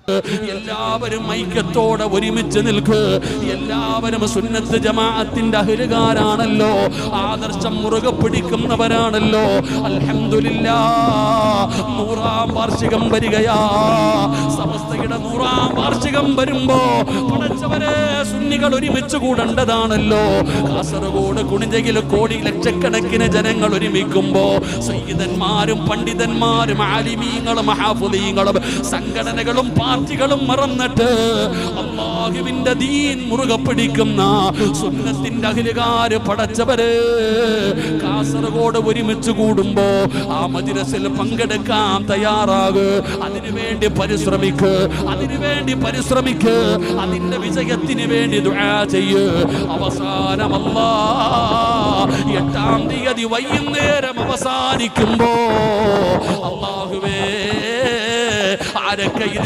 എല്ലാവരും ഐക്യത്തോടെ ഒരുമിച്ച് നിൽക്ക്. എല്ലാവരും സുന്നത്ത് ജമാഅത്തിന്റെ അഹ്ലുകാരാണല്ലോ, ആദർശം മുറുകെ പിടിക്കുന്നവരാണല്ലോ. അൽഹംദുലില്ലാഹ് 100-ാം വാർഷികം വരികയാ. സമസ്തയുടെ 100-ാം വാർഷികം വരുമ്പോ പടച്ചവരെ സുന്നികൾ ഒരുമിച്ച് കൂടേണ്ടതാണല്ലോ. കാസർഗോഡ് കുണിഞ്ചയിൽ കോടി ലക്ഷക്കണക്കിന് ജനങ്ങൾ ഒരുമിക്കുമ്പോ സയ്യിദന്മാരും പണ്ഡിതന്മാരും ആലിമീങ്ങളും മഹാഫുദീങ്ങളും സംഘടനകളും പാർട്ടികളും മറന്നിട്ട് അല്ലാഹുവിന്റെ ദീൻ മുറുകെ പിടിക്കുന്ന സുന്നത്തിന്റെ അഹ്ലുകാര് പടച്ചവര് കാസർഗോഡ് ഒരുമിച്ച് കൂടുമ്പോ ആ മജ്‌ലിസിൽ പങ്കെടുക്കാൻ തയ്യാറാക്. അതിനുവേണ്ടി പരിശ്രമിക്ക്. അതിന്റെ വിജയത്തിന് വേണ്ടി ദുആ ചെയ്യ്. അവസാനം അല്ലാഹ് 8-ാം തീയതി വൈകുന്നേരം അവസാനിക്കുമ്പോ അല്ലാഹുവേ ആരൊക്കെ ഇതിന്